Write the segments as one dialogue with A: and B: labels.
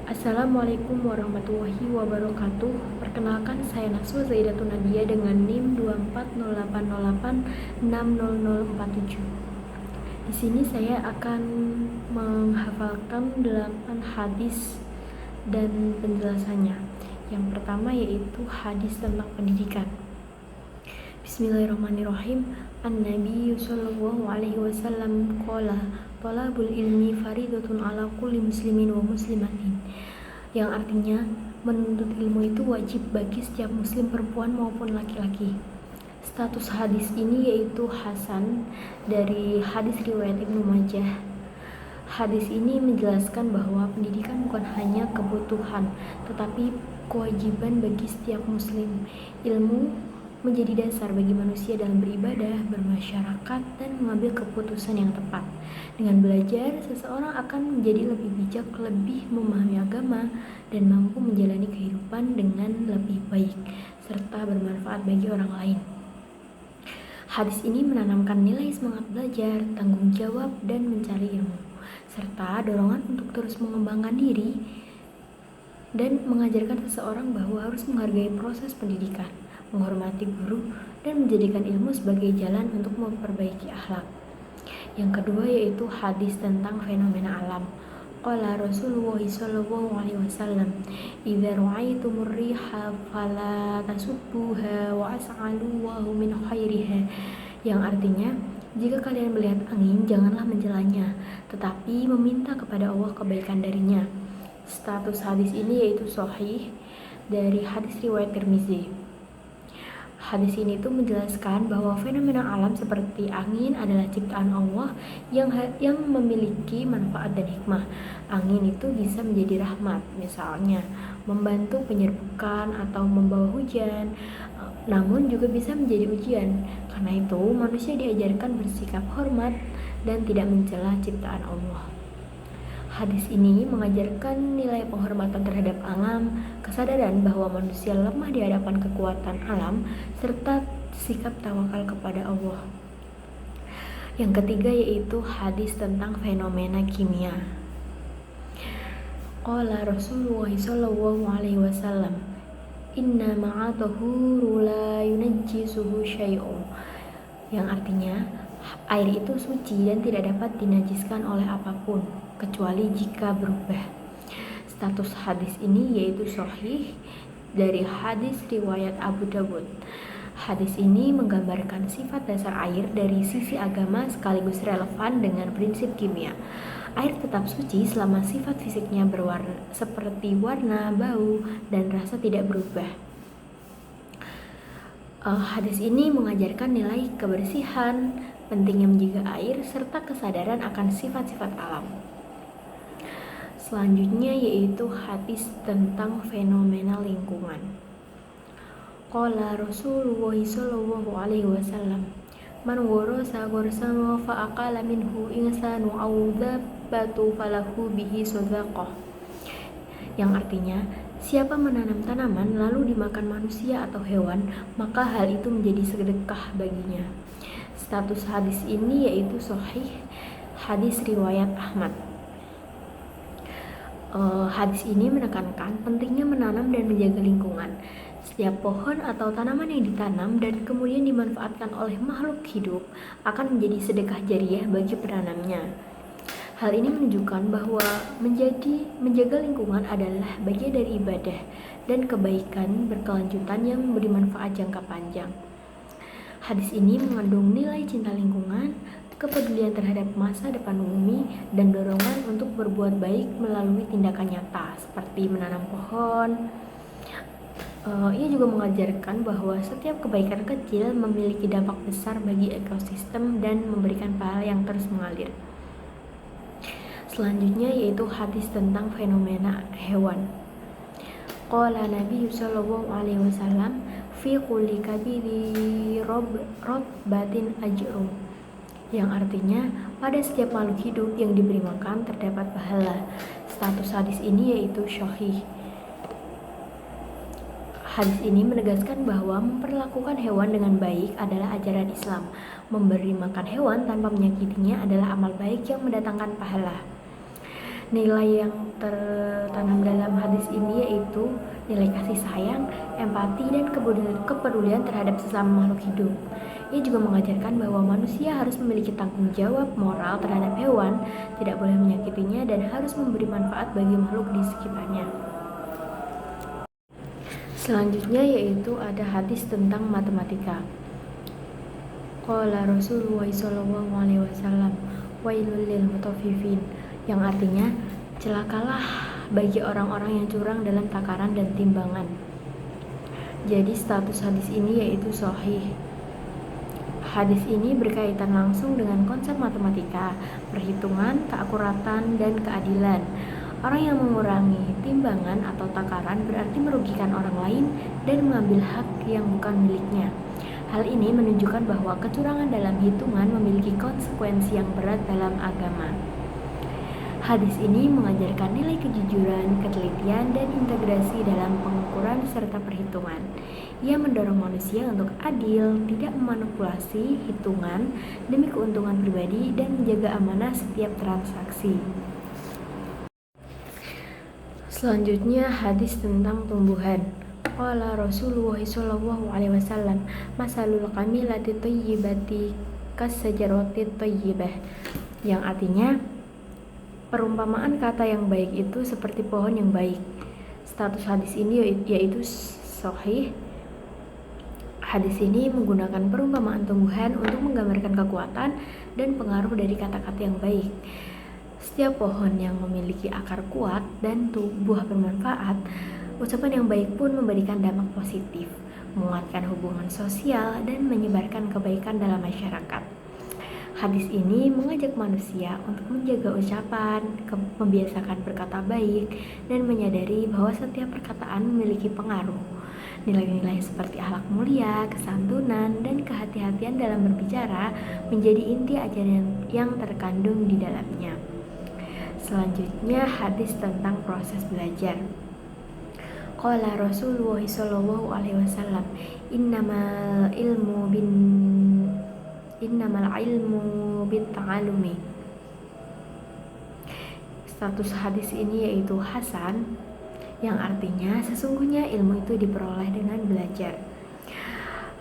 A: Assalamualaikum warahmatullahi wabarakatuh. Perkenalkan, saya Naswa Zaidatun Nadia dengan NIM 24080860047. Di sini saya akan menghafalkan 8 hadis dan penjelasannya. Yang pertama yaitu hadis tentang pendidikan. Bismillahirrahmanirrahim. An-Nabi sallallahu alaihi wasallam qala talabul ilmi faridatun ala kulli muslimin wa muslimatin, yang artinya menuntut ilmu itu wajib bagi setiap muslim perempuan maupun laki-laki. Status hadis ini yaitu hasan dari hadis riwayat Ibnu Majah. Hadis ini menjelaskan bahwa pendidikan bukan hanya kebutuhan tetapi kewajiban bagi setiap muslim. Ilmu menjadi dasar bagi manusia dalam beribadah, bermasyarakat, dan mengambil keputusan yang tepat. Dengan belajar, seseorang akan menjadi lebih bijak, lebih memahami agama, dan mampu menjalani kehidupan dengan lebih baik, serta bermanfaat bagi orang lain. Hadis ini menanamkan nilai semangat belajar, tanggung jawab, dan mencari ilmu, serta dorongan untuk terus mengembangkan diri dan mengajarkan seseorang bahwa harus menghargai proses pendidikan, menghormati guru, dan menjadikan ilmu sebagai jalan untuk memperbaiki akhlak. Yang kedua yaitu hadis tentang fenomena alam. Qala Rasulullah sallallahu alaihi wasallam, "Idza ra'aitumur riha fala tasubbuha wa as'aluhu min khairiha." Yang artinya, jika kalian melihat angin, janganlah mencelanya, tetapi meminta kepada Allah kebaikan darinya. Status hadis ini yaitu sahih dari hadis riwayat Tirmizi. Hadis ini tuh menjelaskan bahwa fenomena alam seperti angin adalah ciptaan Allah yang memiliki manfaat dan hikmah. Angin itu bisa menjadi rahmat, misalnya membantu penyerbukan atau membawa hujan, namun juga bisa menjadi ujian. Karena itu, manusia diajarkan bersikap hormat dan tidak mencela ciptaan Allah. Hadis ini mengajarkan nilai penghormatan terhadap alam, kesadaran bahwa manusia lemah di hadapan kekuatan alam, serta sikap tawakal kepada Allah. Yang ketiga yaitu hadis tentang fenomena kimia. Qala Rasulullah sallallahu alaihi wasallam, "Inna ma'a tahuru la yunajjisuhu syai'un." Yang artinya, air itu suci dan tidak dapat dinajiskan oleh apapun kecuali jika berubah. Status hadis ini yaitu sahih dari hadis riwayat Abu Dawud. Hadis ini menggambarkan sifat dasar air dari sisi agama sekaligus relevan dengan prinsip kimia. Air tetap suci selama sifat fisiknya berwarna seperti warna, bau, dan rasa tidak berubah. Hadis ini mengajarkan nilai kebersihan, pentingnya menjaga air, serta kesadaran akan sifat-sifat alam. Selanjutnya yaitu hadis tentang fenomena lingkungan. Qala Rasulullah sallallahu alaihi wasallam, "Man gharasa gharsan fa aqala minhu insanu aw dabbatu falahu bihi shadaqah." Yang artinya, siapa menanam tanaman lalu dimakan manusia atau hewan, maka hal itu menjadi sedekah baginya. Status hadis ini yaitu sahih, hadis riwayat Ahmad. Hadis ini menekankan pentingnya menanam dan menjaga lingkungan. Setiap pohon atau tanaman yang ditanam dan kemudian dimanfaatkan oleh makhluk hidup akan menjadi sedekah jariah bagi penanamnya. Hal ini menunjukkan bahwa menjaga lingkungan adalah bagian dari ibadah dan kebaikan berkelanjutan yang memberi manfaat jangka panjang. Hadis ini mengandung nilai cinta lingkungan, kepedulian terhadap masa depan bumi, dan dorongan untuk berbuat baik melalui tindakan nyata seperti menanam pohon. Ia juga mengajarkan bahwa setiap kebaikan kecil memiliki dampak besar bagi ekosistem dan memberikan pahala yang terus mengalir. Selanjutnya yaitu hadis tentang fenomena hewan. Qala Nabi sallallahu alaihi wasallam, "Fi kulli kabiri rotbatin ajrum." Yang artinya, pada setiap makhluk hidup yang diberi makan terdapat pahala. Status hadis ini yaitu sahih. Hadis ini menegaskan bahwa memperlakukan hewan dengan baik adalah ajaran Islam. Memberi makan hewan tanpa menyakitinya adalah amal baik yang mendatangkan pahala. Nilai yang tertanam dalam hadis ini yaitu nilai kasih sayang, empati, dan kepedulian terhadap sesama makhluk hidup. Ia juga mengajarkan bahwa manusia harus memiliki tanggung jawab moral terhadap hewan, tidak boleh menyakitinya, dan harus memberi manfaat bagi makhluk di sekitarnya. Selanjutnya yaitu ada hadis tentang matematika. Qala Rasulullah sallallahu alaihi wasallam, wailul lil mutaffifin, yang artinya celakalah bagi orang-orang yang curang dalam takaran dan timbangan. Jadi status hadis ini yaitu sahih. Hadis ini berkaitan langsung dengan konsep matematika, perhitungan, keakuratan, dan keadilan. Orang yang mengurangi timbangan atau takaran berarti merugikan orang lain dan mengambil hak yang bukan miliknya. Hal ini menunjukkan bahwa kecurangan dalam hitungan memiliki konsekuensi yang berat dalam agama. Hadis ini mengajarkan nilai kejujuran, ketelitian, dan integrasi dalam pengukuran serta perhitungan. Ia mendorong manusia untuk adil, tidak memanipulasi hitungan demi keuntungan pribadi, dan menjaga amanah setiap transaksi. Selanjutnya hadis tentang tumbuhan. Qala Rasulullah sallallahu alaihi wasallam, masalul kamilati thayyibati kassajarati thayyibah, yang artinya perumpamaan kata yang baik itu seperti pohon yang baik. Status hadis ini yaitu sahih. Hadis ini menggunakan perumpamaan tumbuhan untuk menggambarkan kekuatan dan pengaruh dari kata-kata yang baik. Setiap pohon yang memiliki akar kuat dan buah bermanfaat, ucapan yang baik pun memberikan dampak positif, menguatkan hubungan sosial, dan menyebarkan kebaikan dalam masyarakat. Hadis ini mengajak manusia untuk menjaga ucapan, membiasakan berkata baik, dan menyadari bahwa setiap perkataan memiliki pengaruh. Nilai-nilai seperti akhlak mulia, kesantunan, dan kehati-hatian dalam berbicara menjadi inti ajaran yang terkandung di dalamnya. Selanjutnya hadis tentang proses belajar. Qala Rasulullah sallallahu alaihi wasallam, innamal ilmu bitta'allumi. Status hadis ini yaitu hasan, yang artinya sesungguhnya ilmu itu diperoleh dengan belajar.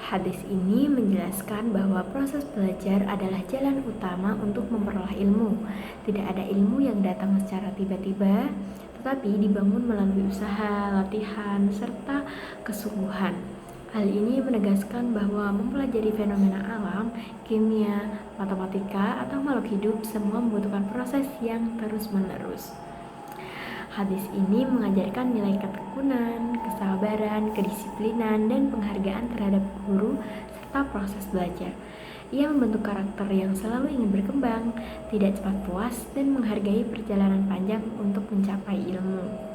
A: Hadis ini menjelaskan bahwa proses belajar adalah jalan utama untuk memperoleh ilmu. Tidak ada ilmu yang datang secara tiba-tiba, tetapi dibangun melalui usaha, latihan, serta kesungguhan. Hal ini menegaskan bahwa mempelajari fenomena alam, kimia, matematika, atau makhluk hidup semua membutuhkan proses yang terus-menerus. Hadis ini mengajarkan nilai ketekunan, kesabaran, kedisiplinan, dan penghargaan terhadap guru serta proses belajar. Ia membentuk karakter yang selalu ingin berkembang, tidak cepat puas, dan menghargai perjalanan panjang untuk mencapai ilmu.